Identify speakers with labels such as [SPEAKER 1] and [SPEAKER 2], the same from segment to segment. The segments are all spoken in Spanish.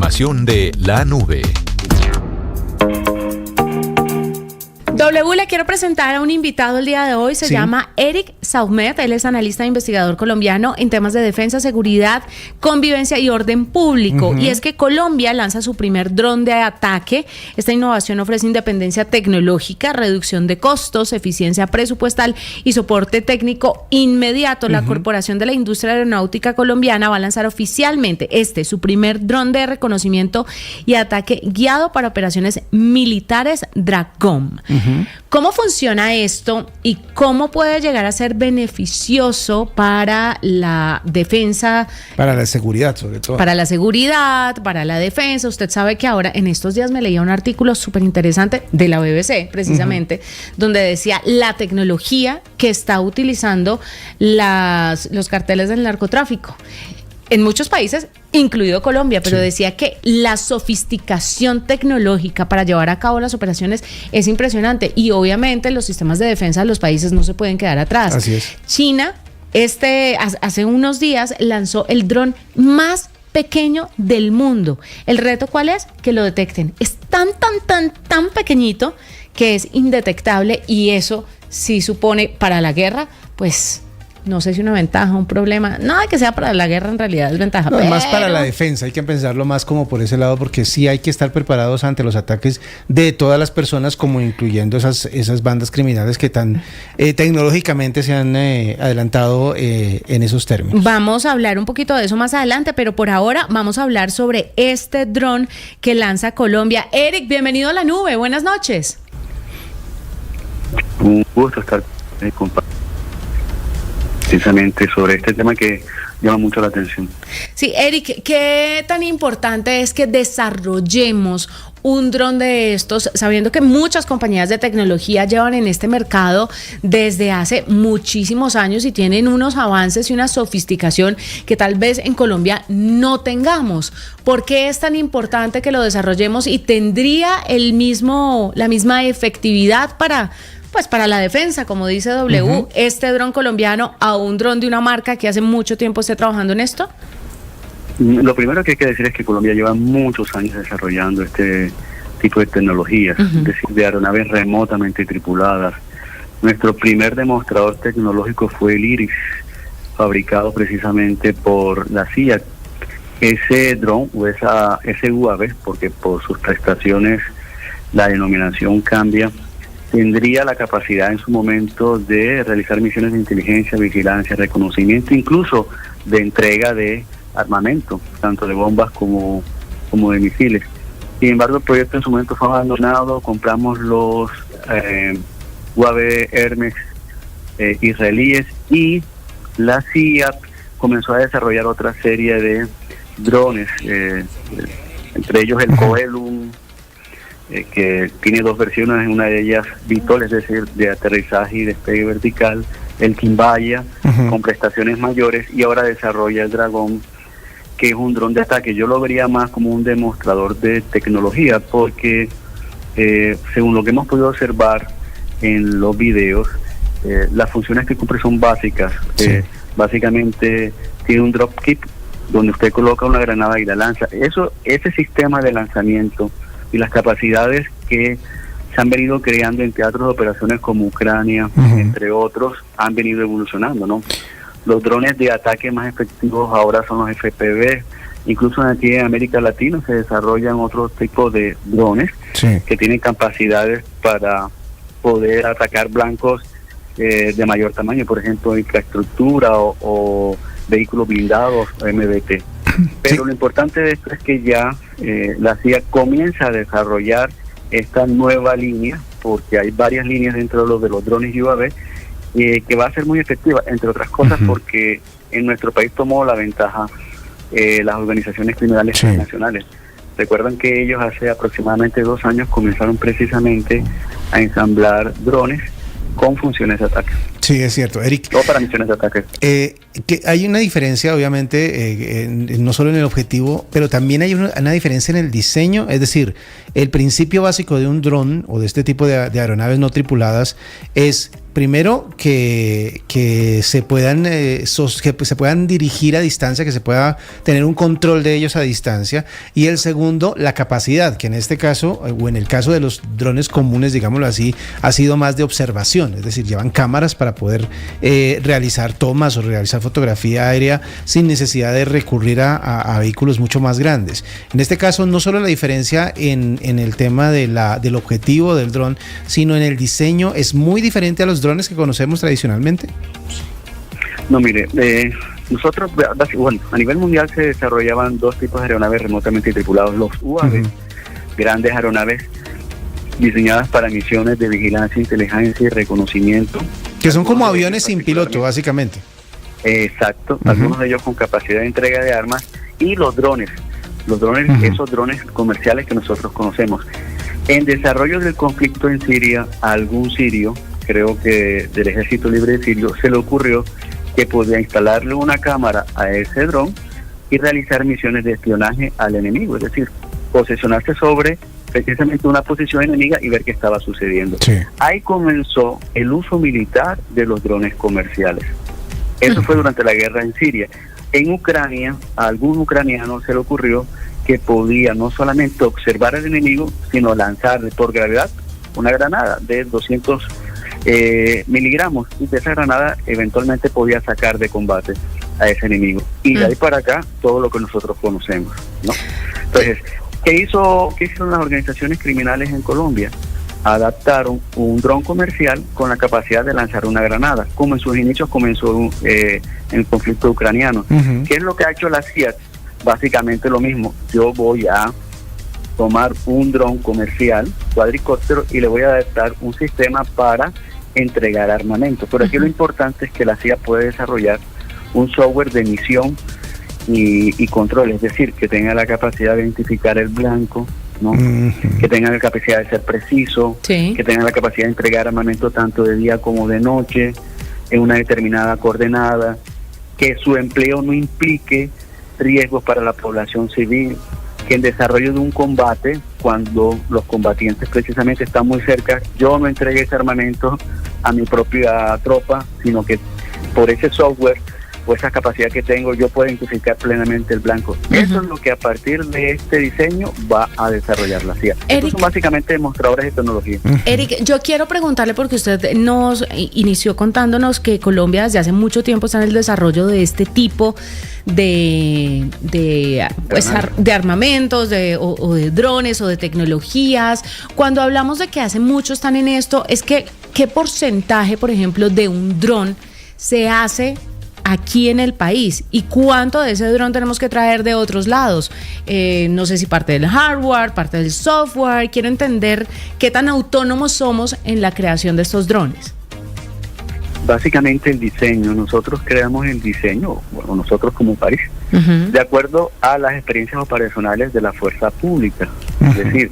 [SPEAKER 1] información de la nube.
[SPEAKER 2] Le quiero presentar a un invitado el día de hoy, se llama Eric Saumet, él es analista e investigador colombiano en temas de defensa, seguridad, convivencia y orden público. Y es que Colombia lanza su primer dron de ataque. Esta innovación ofrece independencia tecnológica, reducción de costos, eficiencia presupuestal y soporte técnico inmediato. La Corporación de la Industria Aeronáutica Colombiana va a lanzar oficialmente su primer dron de reconocimiento y ataque guiado para operaciones militares Dracom. ¿Cómo funciona esto y cómo puede llegar a ser beneficioso para la defensa?
[SPEAKER 3] Para la seguridad, sobre todo.
[SPEAKER 2] Para la seguridad, para la defensa. Usted sabe que ahora, en estos días me leía un artículo súper interesante de la BBC, precisamente, donde decía la tecnología que está utilizando los carteles del narcotráfico. En muchos países, incluido Colombia, pero decía que la sofisticación tecnológica para llevar a cabo las operaciones es impresionante y obviamente los sistemas de defensa de los países no se pueden quedar atrás.
[SPEAKER 3] Así es. China,
[SPEAKER 2] hace unos días lanzó el dron más pequeño del mundo. ¿El reto cuál es? Que lo detecten. Es tan pequeñito que es indetectable y eso sí supone para la guerra, pues... No sé si una ventaja, un problema. Nada que sea para la guerra en realidad es ventaja.
[SPEAKER 3] No, más para la defensa, hay que pensarlo más como por ese lado, porque sí hay que estar preparados ante los ataques de todas las personas, como incluyendo esas bandas criminales que tan tecnológicamente se han adelantado en esos términos.
[SPEAKER 2] Vamos a hablar un poquito de eso más adelante, pero por ahora vamos a hablar sobre este dron que lanza Colombia. Eric, bienvenido a la nube, buenas noches.
[SPEAKER 4] Un gusto estar compartiendo precisamente sobre este tema que llama mucho la atención.
[SPEAKER 2] Sí, Eric, ¿qué tan importante es que desarrollemos un dron de estos, sabiendo que muchas compañías de tecnología llevan en este mercado desde hace muchísimos años y tienen unos avances y una sofisticación que tal vez en Colombia no tengamos? ¿Por qué es tan importante que lo desarrollemos y tendría la misma efectividad para la defensa, como dice W, este dron colombiano a un dron de una marca que hace mucho tiempo esté trabajando en esto?
[SPEAKER 4] Lo primero que hay que decir es que Colombia lleva muchos años desarrollando este tipo de tecnologías, es decir, de aeronaves remotamente tripuladas. Nuestro primer demostrador tecnológico fue el Iris, fabricado precisamente por la CIA. Ese dron o ese UAV, porque por sus prestaciones la denominación cambia, tendría la capacidad en su momento de realizar misiones de inteligencia, vigilancia, reconocimiento, incluso de entrega de armamento, tanto de bombas como de misiles. Sin embargo, el proyecto en su momento fue abandonado, compramos los UAV Hermes israelíes y la CIA comenzó a desarrollar otra serie de drones, entre ellos el Coelum, que tiene dos versiones, una de ellas VTOL, es decir, de aterrizaje y despegue vertical, el Quimbaya, con prestaciones mayores, y ahora desarrolla el Dragón, que es un dron de ataque. Yo lo vería más como un demostrador de tecnología, porque según lo que hemos podido observar en los videos, las funciones que cumple son básicas. Básicamente tiene un drop kit donde usted coloca una granada y la lanza. Ese sistema de lanzamiento y las capacidades que se han venido creando en teatros de operaciones como Ucrania, entre otros, han venido evolucionando, ¿no? Los drones de ataque más efectivos ahora son los FPV. Incluso aquí en América Latina se desarrollan otros tipos de drones que tienen capacidades para poder atacar blancos de mayor tamaño, por ejemplo, infraestructura o vehículos blindados o MBT. Pero lo importante de esto es que ya la CIA comienza a desarrollar esta nueva línea, porque hay varias líneas dentro de los drones UAV, que va a ser muy efectiva, entre otras cosas porque en nuestro país tomó la ventaja las organizaciones criminales internacionales. Recuerdan que ellos hace aproximadamente 2 años comenzaron precisamente a ensamblar drones con funciones de ataque.
[SPEAKER 3] Sí, es cierto, Eric.
[SPEAKER 4] O para misiones de ataque.
[SPEAKER 3] Que hay una diferencia, obviamente, no solo en el objetivo, pero también hay una diferencia en el diseño. Es decir, el principio básico de un dron o de este tipo de aeronaves no tripuladas es primero que se puedan que se puedan dirigir a distancia, que se pueda tener un control de ellos a distancia, y el segundo, la capacidad, que en este caso, o en el caso de los drones comunes, digámoslo así, ha sido más de observación, es decir, llevan cámaras para poder realizar tomas o realizar fotografía aérea sin necesidad de recurrir a vehículos mucho más grandes. En este caso, no solo la diferencia en el tema del objetivo del dron, sino en el diseño, es muy diferente a los drones que conocemos tradicionalmente.
[SPEAKER 4] No, mire, nosotros, bueno, a nivel mundial se desarrollaban dos tipos de aeronaves remotamente tripulados, los UAV, grandes aeronaves diseñadas para misiones de vigilancia, inteligencia y reconocimiento.
[SPEAKER 3] Que son como aviones sin piloto, básicamente.
[SPEAKER 4] Exacto, algunos de ellos con capacidad de entrega de armas, y los drones, esos drones comerciales que nosotros conocemos. En desarrollo del conflicto en Siria, a algún sirio, creo que del Ejército Libre de Sirio, se le ocurrió que podía instalarle una cámara a ese dron y realizar misiones de espionaje al enemigo, es decir, posicionarse sobre precisamente una posición enemiga y ver qué estaba sucediendo. Sí. Ahí comenzó el uso militar de los drones comerciales. Eso fue durante la guerra en Siria. En Ucrania, a algún ucraniano se le ocurrió que podía no solamente observar al enemigo, sino lanzarle por gravedad una granada de 200 miligramos, y de esa granada eventualmente podía sacar de combate a ese enemigo. Y de ahí para acá, todo lo que nosotros conocemos, ¿no? Entonces, ¿qué hicieron las organizaciones criminales en Colombia? Adaptaron un dron comercial con la capacidad de lanzar una granada, como en sus inicios comenzó en el conflicto ucraniano. ¿Qué es lo que ha hecho la CIA? Básicamente lo mismo. Yo voy a tomar un dron comercial, cuadricóptero, y le voy a adaptar un sistema para entregar armamento. Pero aquí lo importante es que la CIA puede desarrollar un software de misión y control, es decir, que tenga la capacidad de identificar el blanco, ¿no? Que tenga la capacidad de ser preciso, que tenga la capacidad de entregar armamento tanto de día como de noche, en una determinada coordenada, que su empleo no implique riesgos para la población civil, que en desarrollo de un combate, cuando los combatientes precisamente están muy cerca, yo no entregue ese armamento a mi propia tropa, sino que por ese software o esa capacidad que tengo, yo puedo identificar plenamente el blanco. Eso es lo que a partir de este diseño va a desarrollar la CIA. Estos son básicamente demostradores de tecnología.
[SPEAKER 2] Eric, yo quiero preguntarle, porque usted nos inició contándonos que Colombia desde hace mucho tiempo está en el desarrollo de este tipo de armamentos, o de drones o de tecnologías. Cuando hablamos de que hace mucho están en esto, es que ¿qué porcentaje, por ejemplo, de un dron se hace aquí en el país? ¿Y cuánto de ese dron tenemos que traer de otros lados? No sé si parte del hardware, parte del software. Quiero entender qué tan autónomos somos en la creación de estos drones.
[SPEAKER 4] Básicamente el diseño. Nosotros creamos el diseño, bueno, nosotros como país, de acuerdo a las experiencias operacionales de la fuerza pública. Es decir,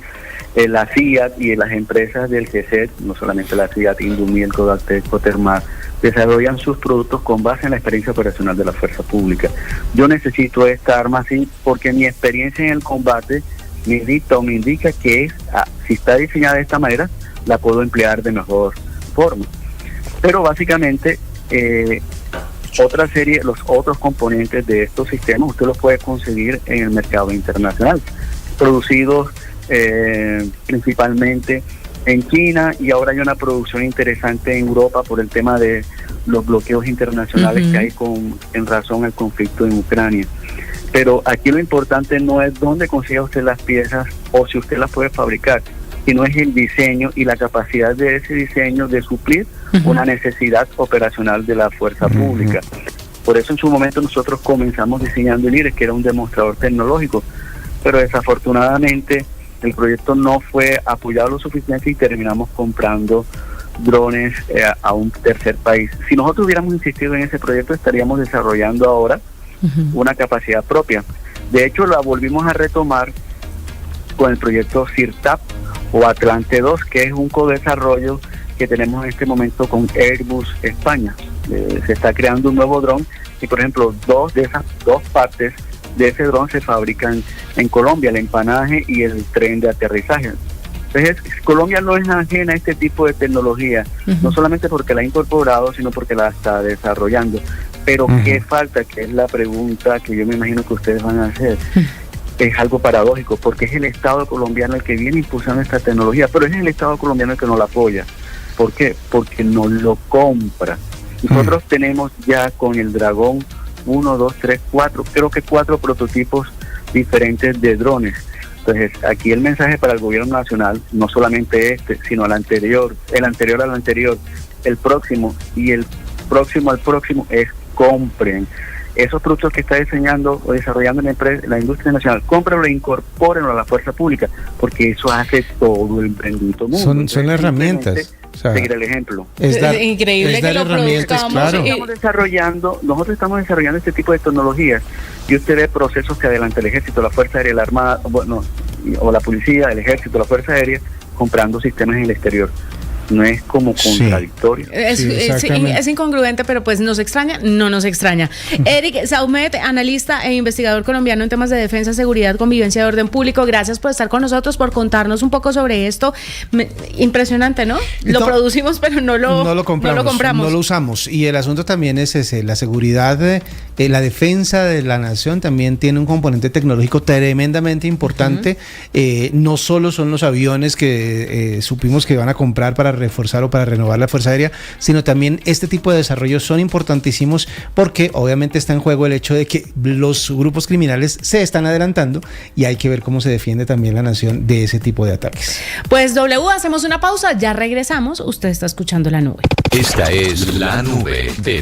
[SPEAKER 4] la CIA y las empresas del GECET, no solamente la CIA, Indumil, Codactec, Cotermar, desarrollan sus productos con base en la experiencia operacional de la fuerza pública. Yo necesito esta arma así porque mi experiencia en el combate me dicta o me indica que si está diseñada de esta manera, la puedo emplear de mejor forma. Pero básicamente, los otros componentes de estos sistemas, usted los puede conseguir en el mercado internacional, producidos principalmente en China, y ahora hay una producción interesante en Europa por el tema de los bloqueos internacionales que hay en razón al conflicto en Ucrania. Pero aquí lo importante no es dónde consiga usted las piezas o si usted las puede fabricar, sino es el diseño y la capacidad de ese diseño de suplir una necesidad operacional de la fuerza pública. Por eso en su momento nosotros comenzamos diseñando el IRES, que era un demostrador tecnológico, pero desafortunadamente el proyecto no fue apoyado lo suficiente y terminamos comprando drones a un tercer país. Si nosotros hubiéramos insistido en ese proyecto, estaríamos desarrollando ahora una capacidad propia. De hecho, la volvimos a retomar con el proyecto CIRTAP o Atlante 2, que es un codesarrollo que tenemos en este momento con Airbus España. Se está creando un nuevo dron y, por ejemplo, dos partes de ese dron se fabrican en Colombia, el empanaje y el tren de aterrizaje. Entonces, Colombia no es ajena a este tipo de tecnología, no solamente porque la ha incorporado, sino porque la está desarrollando. Pero ¿qué falta? Que es la pregunta que yo me imagino que ustedes van a hacer. Es algo paradójico, porque es el Estado colombiano el que viene impulsando esta tecnología, pero es el Estado colombiano el que no la apoya. ¿Por qué? Porque no lo compra. Nosotros tenemos ya con el Dragón 1, 2, 3, 4, creo que 4 prototipos diferentes de drones. Entonces, aquí el mensaje para el gobierno nacional, no solamente este, sino el anterior al anterior, el próximo y el próximo al próximo, es compren esos productos que está diseñando o desarrollando la industria nacional, cómprenlo e incorpórenlo a la fuerza pública, porque eso hace todo el bendito mundo.
[SPEAKER 3] Son herramientas.
[SPEAKER 4] O sea, seguir el ejemplo.
[SPEAKER 2] Es increíble que lo produzcamos.
[SPEAKER 3] Claro.
[SPEAKER 4] Nosotros estamos desarrollando este tipo de tecnologías, y usted ve procesos que adelanta el Ejército, la Fuerza Aérea, la Armada, o la Policía, el Ejército, la Fuerza Aérea, comprando sistemas en el exterior. No es como contradictorio.
[SPEAKER 2] Es incongruente, pero pues nos extraña, no nos extraña. Eric Saumet, analista e investigador colombiano en temas de defensa, seguridad, convivencia y orden público, gracias por estar con nosotros, por contarnos un poco sobre esto. Impresionante, ¿no? Lo producimos, pero no lo compramos.
[SPEAKER 3] No lo usamos. Y el asunto también es ese, la seguridad, la defensa de la nación también tiene un componente tecnológico tremendamente importante. No solo son los aviones que supimos que van a comprar para reforzar o para renovar la Fuerza Aérea, sino también este tipo de desarrollos son importantísimos, porque obviamente está en juego el hecho de que los grupos criminales se están adelantando y hay que ver cómo se defiende también la nación de ese tipo de ataques.
[SPEAKER 2] Pues hacemos una pausa, ya regresamos. Usted está escuchando La Nube.
[SPEAKER 1] Esta es La Nube de